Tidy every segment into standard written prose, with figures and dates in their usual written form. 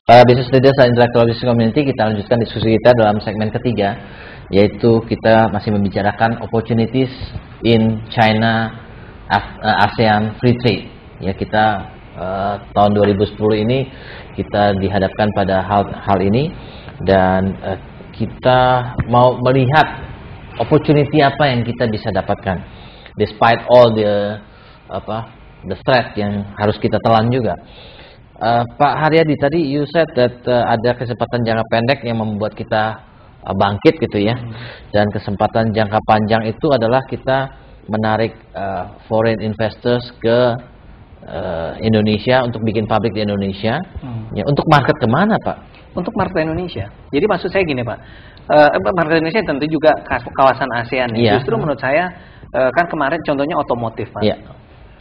Para business leaders dan intellectual business community, kita lanjutkan diskusi kita dalam segmen ketiga, yaitu kita masih membicarakan opportunities in China ASEAN Free Trade. Ya, kita tahun 2010 ini kita dihadapkan pada hal ini, dan kita mau melihat opportunity apa yang kita bisa dapatkan despite all the threat yang harus kita telan juga. Pak Haryadi, tadi you said that ada kesempatan jangka pendek yang membuat kita bangkit gitu ya, dan kesempatan jangka panjang itu adalah kita menarik foreign investors ke Indonesia untuk bikin pabrik di Indonesia. Ya, untuk market kemana Pak? Untuk market Indonesia. Jadi maksud saya gini Pak, market Indonesia tentu juga kawasan ASEAN. Yeah. Justru menurut saya kan kemarin contohnya otomotif Pak. Yeah.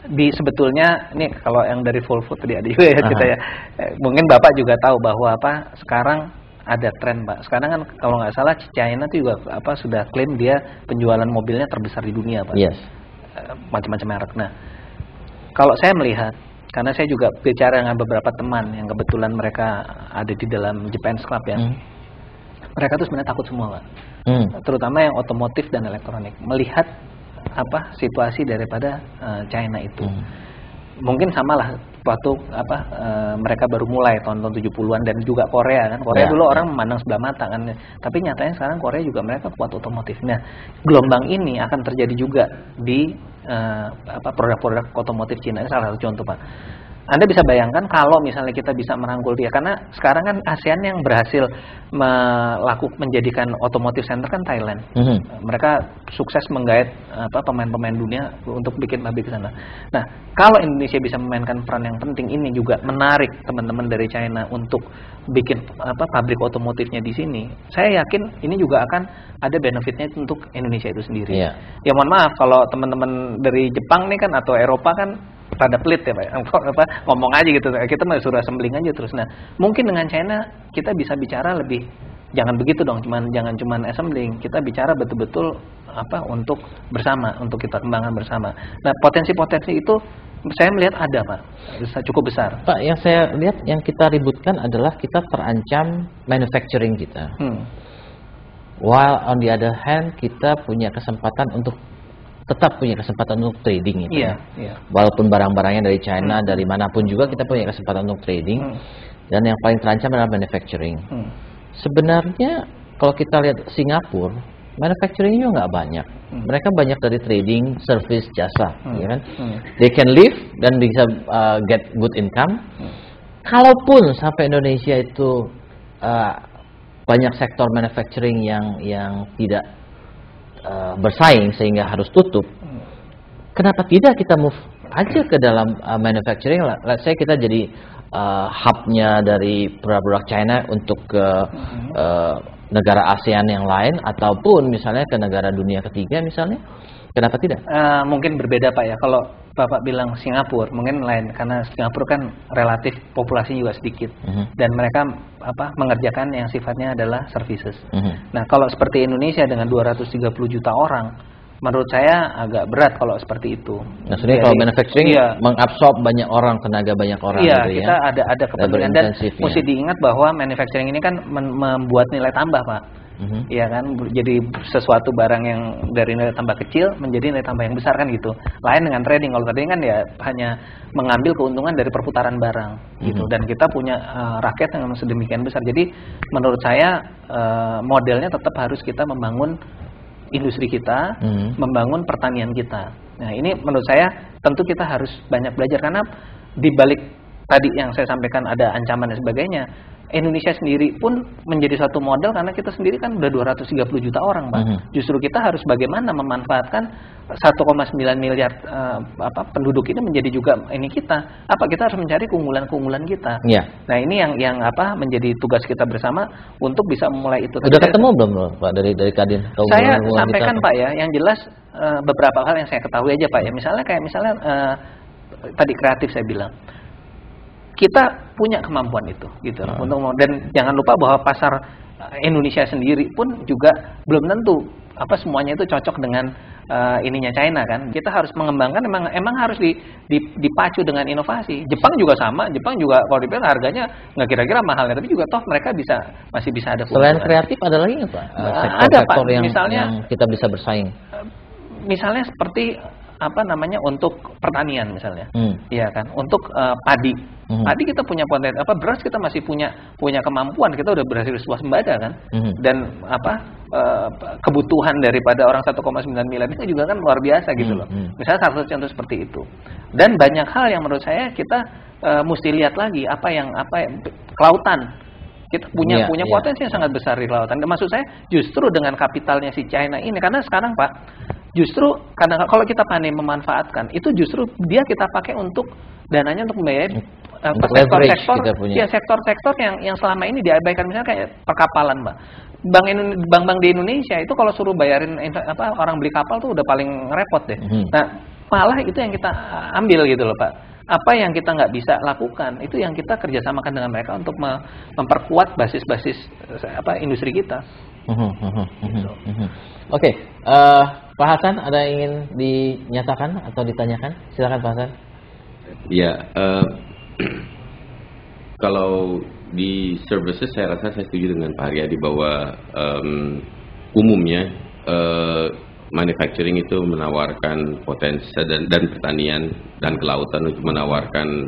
Sebetulnya ini kalau yang dari Volvo tadi ada juga ya kita ya, mungkin Bapak juga tahu bahwa sekarang ada tren Pak. Sekarang kan kalau nggak salah China itu juga sudah klaim dia penjualan mobilnya terbesar di dunia Pak. Yes. Macam-macam merek. Nah, kalau saya melihat, karena saya juga bicara dengan beberapa teman yang kebetulan mereka ada di dalam Japan's Club ya, mereka tuh sebenarnya takut semua Pak. Terutama yang otomotif dan elektronik, melihat situasi daripada China itu. Mungkin samalah waktu mereka baru mulai tahun-tahun 70-an, dan juga Korea kan. Korea dulu orang memandang sebelah mata kan. Tapi nyatanya sekarang Korea juga mereka kuat otomotif. Nah, gelombang ini akan terjadi juga di produk-produk otomotif Cina. Ini salah satu contoh Pak. Anda bisa bayangkan kalau misalnya kita bisa merangkul dia, karena sekarang kan ASEAN yang berhasil menjadikan otomotif center kan Thailand. Mereka sukses menggait pemain-pemain dunia untuk bikin pabrik di sana. Nah, kalau Indonesia bisa memainkan peran yang penting ini, juga menarik teman-teman dari China untuk bikin pabrik otomotifnya di sini, saya yakin ini juga akan ada benefitnya untuk Indonesia itu sendiri. Yeah. Ya mohon maaf kalau teman-teman dari Jepang nih kan atau Eropa kan pada pelit ya Pak, ngomong aja gitu, kita mah suruh assembling aja terus. Nah, mungkin dengan China kita bisa bicara lebih, jangan begitu dong, jangan cuman assembling, kita bicara betul-betul untuk bersama, untuk kita kembangkan bersama. Nah, potensi-potensi itu saya melihat ada Pak, cukup besar. Pak, yang saya lihat yang kita ributkan adalah kita terancam manufacturing kita. While on the other hand kita punya kesempatan untuk trading itu. Iya. Walaupun barang-barangnya dari China, dari manapun juga kita punya kesempatan untuk trading. Dan yang paling terancam adalah manufacturing. Sebenarnya kalau kita lihat Singapura, manufacturingnya nggak banyak. Mereka banyak dari trading, service, jasa, ya kan? They can live dan bisa get good income. Kalaupun sampai Indonesia itu banyak sektor manufacturing yang tidak bersaing sehingga harus tutup, kenapa tidak kita move aja ke dalam manufacturing? Let's say kita jadi hubnya dari produk-produk China untuk ke negara ASEAN yang lain, ataupun misalnya ke negara dunia ketiga misalnya, kenapa tidak? Mungkin berbeda Pak ya, kalau Bapak bilang Singapura mungkin lain, karena Singapura kan relatif populasi juga sedikit, dan mereka mengerjakan yang sifatnya adalah services. Nah, kalau seperti Indonesia dengan 230 juta orang, menurut saya agak berat kalau seperti itu. Nah, sebenarnya kalau manufacturing mengabsorb banyak orang, tenaga banyak orang. Iya, gitu kita ya, ada kepentingan, dan mesti diingat bahwa manufacturing ini kan membuat nilai tambah Pak. Iya kan, jadi sesuatu barang yang dari nilai tambah kecil menjadi nilai tambah yang besar kan gitu. Lain dengan trading, kalau trading kan ya hanya mengambil keuntungan dari perputaran barang gitu. Dan kita punya rakyat yang sedemikian besar. Jadi menurut saya modelnya tetap harus kita membangun industri kita, membangun pertanian kita. Nah, ini menurut saya tentu kita harus banyak belajar, karena di balik tadi yang saya sampaikan ada ancaman dan sebagainya, Indonesia sendiri pun menjadi satu model, karena kita sendiri kan udah 230 juta orang Pak. Justru kita harus bagaimana memanfaatkan 1,9 miliar penduduk ini menjadi juga ini kita. Kita harus mencari keunggulan-keunggulan kita. Nah, ini yang menjadi tugas kita bersama untuk bisa memulai itu. Udah ketemu belum Pak dari Kadin? Saya sampaikan Pak ya, yang jelas beberapa hal yang saya ketahui aja Pak ya. Misalnya tadi kreatif saya bilang, kita punya kemampuan itu gitu. Dan jangan lupa bahwa pasar Indonesia sendiri pun juga belum tentu semuanya itu cocok dengan ininya China kan. Kita harus mengembangkan, emang harus dipacu dengan inovasi. Jepang juga sama, Jepang juga kalau dipikir harganya nggak kira-kira mahalnya, tapi juga toh mereka masih bisa ada Selain kreatif ada lagi nggak Pak? Sektor-sektor yang kita bisa bersaing. Misalnya seperti untuk pertanian misalnya, iya kan, untuk padi. Padi kita punya potensi, beras kita masih punya kemampuan, kita udah berhasil swasembada kan, dan kebutuhan daripada orang 1,9 miliar ini juga kan luar biasa gitu loh. Misalnya salah satu contoh seperti itu. Dan banyak hal yang menurut saya kita mesti lihat lagi kelautan. Kita punya potensi yang sangat besar di kelautan. Dan maksud saya justru dengan kapitalnya si China ini, karena sekarang Pak, justru karena kalau kita pandai memanfaatkan itu, justru dia kita pakai untuk dananya untuk membayar sektor-sektor yang selama ini diabaikan, misalnya kayak perkapalan, Mbak. Bank-bank di Indonesia itu kalau suruh bayarin orang beli kapal tuh udah paling repot deh. Nah, malah itu yang kita ambil gitu loh, Pak. Apa yang kita nggak bisa lakukan itu yang kita kerjasamakan dengan mereka untuk memperkuat basis-basis industri kita. Oke, Pak Hasan, ada yang ingin dinyatakan atau ditanyakan? Silakan Pak Hasan. Ya, kalau di services saya rasa saya setuju dengan Pak Haryadi bahwa umumnya manufacturing itu menawarkan potensi dan pertanian dan kelautan untuk menawarkan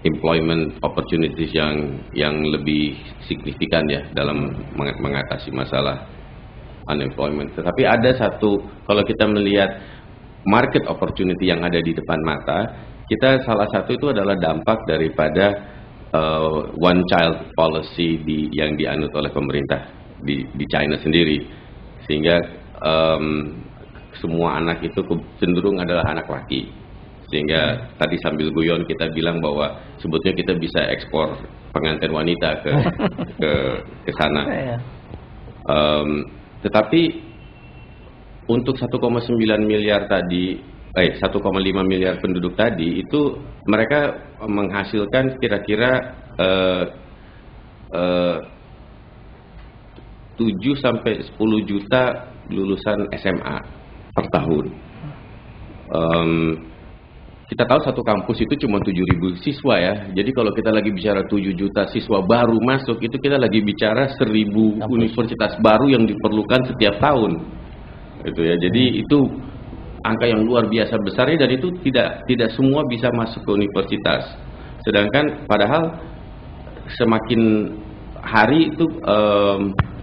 employment opportunities yang lebih signifikan ya dalam mengatasi masalah unemployment. Tetapi ada satu, kalau kita melihat market opportunity yang ada di depan mata, kita salah satu itu adalah dampak daripada one child policy yang dianut oleh pemerintah di China sendiri, sehingga semua anak itu cenderung adalah anak laki, sehingga tadi sambil guyon kita bilang bahwa sebetulnya kita bisa ekspor pengantin wanita ke sana. Tetapi untuk 1,9 miliar tadi, 1,5 miliar penduduk tadi itu mereka menghasilkan kira-kira 7 sampai 10 juta lulusan SMA per tahun. Kita tahu satu kampus itu cuma 7.000 siswa ya. Jadi kalau kita lagi bicara 7 juta siswa baru masuk, itu kita lagi bicara 1.000 universitas baru yang diperlukan setiap tahun. Itu ya. Jadi itu angka yang luar biasa besarnya, dan itu tidak semua bisa masuk ke universitas. Sedangkan padahal semakin hari itu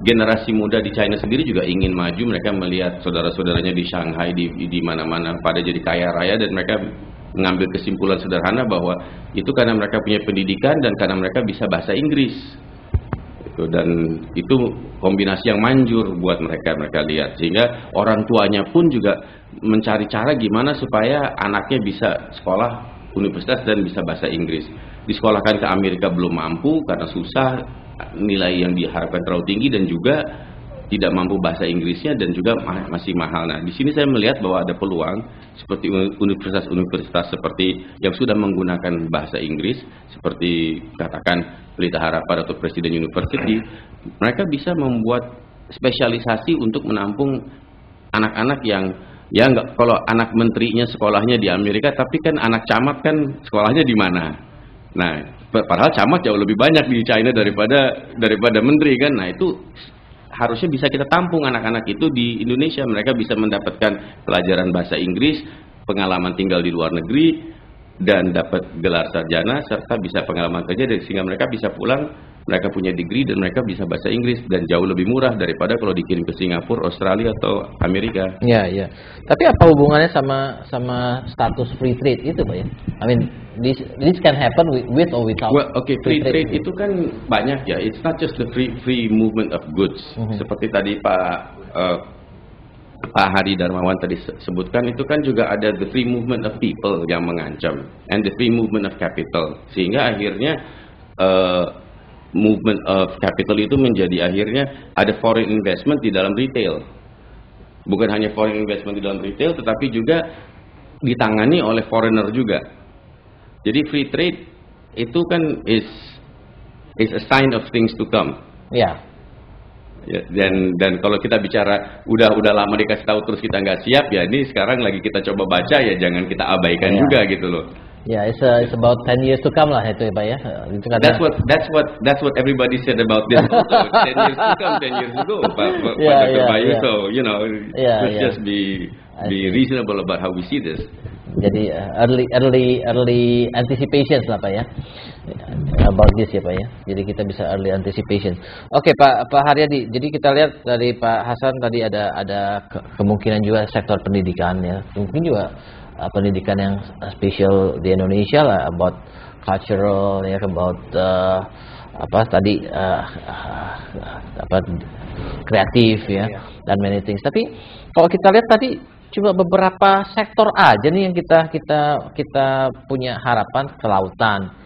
generasi muda di China sendiri juga ingin maju. Mereka melihat saudara-saudaranya di Shanghai, di mana-mana pada jadi kaya raya, dan mereka mengambil kesimpulan sederhana bahwa itu karena mereka punya pendidikan dan karena mereka bisa bahasa Inggris. Dan itu kombinasi yang manjur buat mereka lihat, sehingga orang tuanya pun juga mencari cara gimana supaya anaknya bisa sekolah universitas dan bisa bahasa Inggris. Disekolahkan ke Amerika belum mampu karena susah, nilai yang diharapkan terlalu tinggi, dan juga tidak mampu bahasa Inggrisnya, dan juga masih mahal. Nah, di sini saya melihat bahwa ada peluang seperti universitas-universitas seperti yang sudah menggunakan bahasa Inggris, seperti katakan Pelita Harapan atau Presiden University. Mereka bisa membuat spesialisasi untuk menampung anak-anak yang ya nggak, kalau anak menterinya sekolahnya di Amerika, tapi kan anak camat kan sekolahnya di mana? Nah, padahal camat jauh lebih banyak di China daripada menteri kan. Nah, itu harusnya bisa kita tampung anak-anak itu di Indonesia. Mereka bisa mendapatkan pelajaran bahasa Inggris, pengalaman tinggal di luar negeri, dan dapat gelar sarjana serta bisa pengalaman kerja, sehingga mereka bisa pulang, mereka punya degree dan mereka bisa bahasa Inggris, dan jauh lebih murah daripada kalau dikirim ke Singapura, Australia atau Amerika. Ya. Tapi apa hubungannya sama status free trade itu, Pak ya? I mean, this can happen with or without. Well, free trade itu kan banyak ya. It's not just the free movement of goods. Seperti tadi Pak Hadi Darmawan tadi sebutkan, itu kan juga ada the free movement of people yang mengancam, and the free movement of capital, sehingga akhirnya movement of capital itu menjadi akhirnya ada foreign investment di dalam retail. Bukan hanya foreign investment di dalam retail, tetapi juga ditangani oleh foreigner juga. Jadi free trade itu kan is a sign of things to come. Ya. Ya, dan kalau kita bicara udah lama dikasih tahu terus kita nggak siap, ya ini sekarang lagi kita coba baca, ya jangan kita abaikan juga gitu loh. Ya, it's about 10 years to come lah itu ya Pak ya. Itu That's what everybody said about this also. 10 years to come, 10 years ago, Pak Dr. Bayu. So let's just be reasonable about how we see this. Jadi early anticipations lah Pak ya, about this ya Pak ya. Jadi kita bisa early anticipation. Oke Pak Haryadi. Jadi kita lihat dari Pak Hasan tadi ada kemungkinan juga sektor pendidikan ya. Mungkin juga pendidikan yang spesial di Indonesia lah, about cultural ya, about kreatif ya, dan many things. Tapi kalau kita lihat tadi cuma beberapa sektor aja nih yang kita punya harapan, kelautan,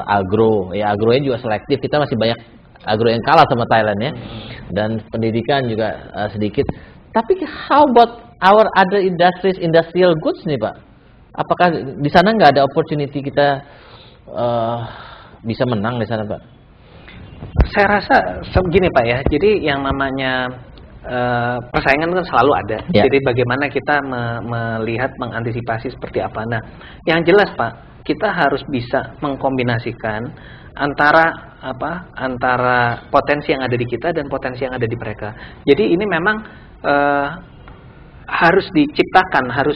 agro agronya juga selektif, kita masih banyak agro yang kalah sama Thailand ya, dan pendidikan juga sedikit. Tapi how about our other industries, industrial goods nih Pak? Apakah di sana nggak ada opportunity kita bisa menang di sana Pak? Saya rasa begini Pak ya, jadi yang namanya persaingan kan selalu ada. Jadi bagaimana kita melihat, mengantisipasi seperti apa. Nah, yang jelas Pak, kita harus bisa mengkombinasikan antara potensi yang ada di kita dan potensi yang ada di mereka. Jadi ini memang harus diciptakan, harus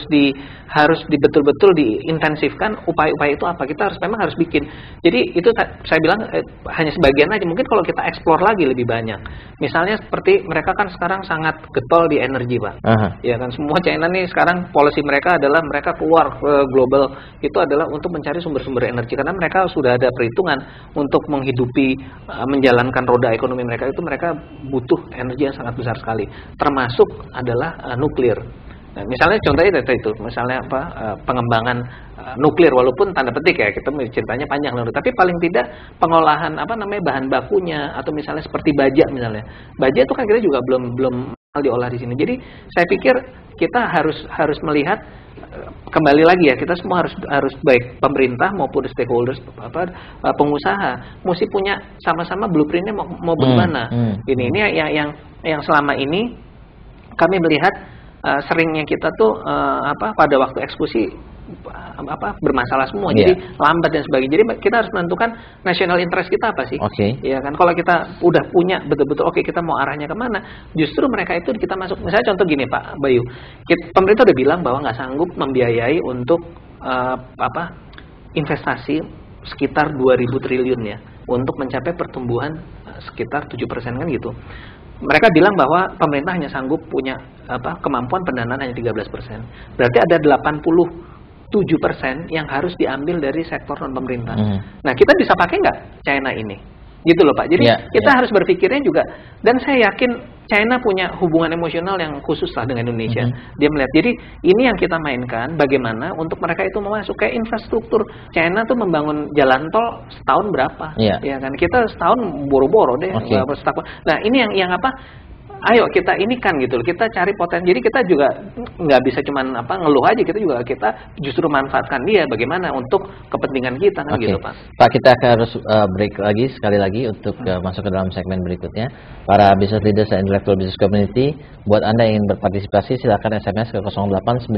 betul-betul diintensifkan. Upaya-upaya itu apa? Kita memang harus bikin. Jadi itu saya bilang hanya sebagian aja. Mungkin kalau kita eksplor lagi lebih banyak. Misalnya seperti mereka kan sekarang sangat getol di energi Pak. Ya kan, semua China nih sekarang policy mereka adalah mereka keluar ke global itu adalah untuk mencari sumber-sumber energi, karena mereka sudah ada perhitungan untuk menghidupi, menjalankan roda ekonomi mereka itu mereka butuh energi yang sangat besar sekali. Termasuk adalah nuklir. Nah, misalnya contohnya itu misalnya pengembangan nuklir, walaupun tanda petik ya, kita ceritanya panjang loh, tapi paling tidak pengolahan bahan bakunya, atau misalnya seperti baja misalnya. Baja itu kan kita juga belum diolah di sini. Jadi saya pikir kita harus melihat kembali lagi ya, kita semua harus baik pemerintah maupun stakeholders, pengusaha mesti punya sama-sama blueprintnya mau bagaimana. Ini yang selama ini kami melihat seringnya kita tuh pada waktu eksekusi bermasalah semua, jadi lambat dan sebagainya. Jadi kita harus menentukan national interest kita apa sih. Ya kan, kalau kita udah punya betul-betul kita mau arahnya kemana, justru mereka itu kita masuk. Misalnya contoh gini Pak Bayu, pemerintah udah bilang bahwa nggak sanggup membiayai untuk investasi sekitar 2.000 triliun ya, untuk mencapai pertumbuhan sekitar 7% kan gitu. Mereka bilang bahwa pemerintah hanya sanggup punya kemampuan pendanaan hanya 13%. Berarti ada 87% yang harus diambil dari sektor non pemerintah. Nah, kita bisa pakai nggak China ini? Gitu loh Pak. Jadi kita harus berpikirnya juga, dan saya yakin China punya hubungan emosional yang khusus lah dengan Indonesia. Dia melihat, jadi ini yang kita mainkan, bagaimana untuk mereka itu mau masuk kayak infrastruktur. China tuh membangun jalan tol setahun berapa? Ya kan, kita setahun boro-boro deh. Nah, ini yang ayo kita ini kan gitu loh, kita cari potensi. Jadi kita juga nggak bisa cuman ngeluh aja, kita justru manfaatkan dia bagaimana untuk kepentingan kita kan gitu Pak. Pak, kita harus break lagi sekali lagi untuk masuk ke dalam segmen berikutnya. Para business leaders dan intellectual business community, buat Anda yang ingin berpartisipasi silakan SMS ke 0896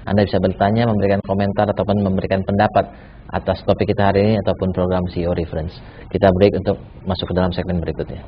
Anda bisa bertanya, memberikan komentar ataupun memberikan pendapat atas topik kita hari ini ataupun program CEO Reference. Kita break untuk masuk ke dalam segmen berikutnya.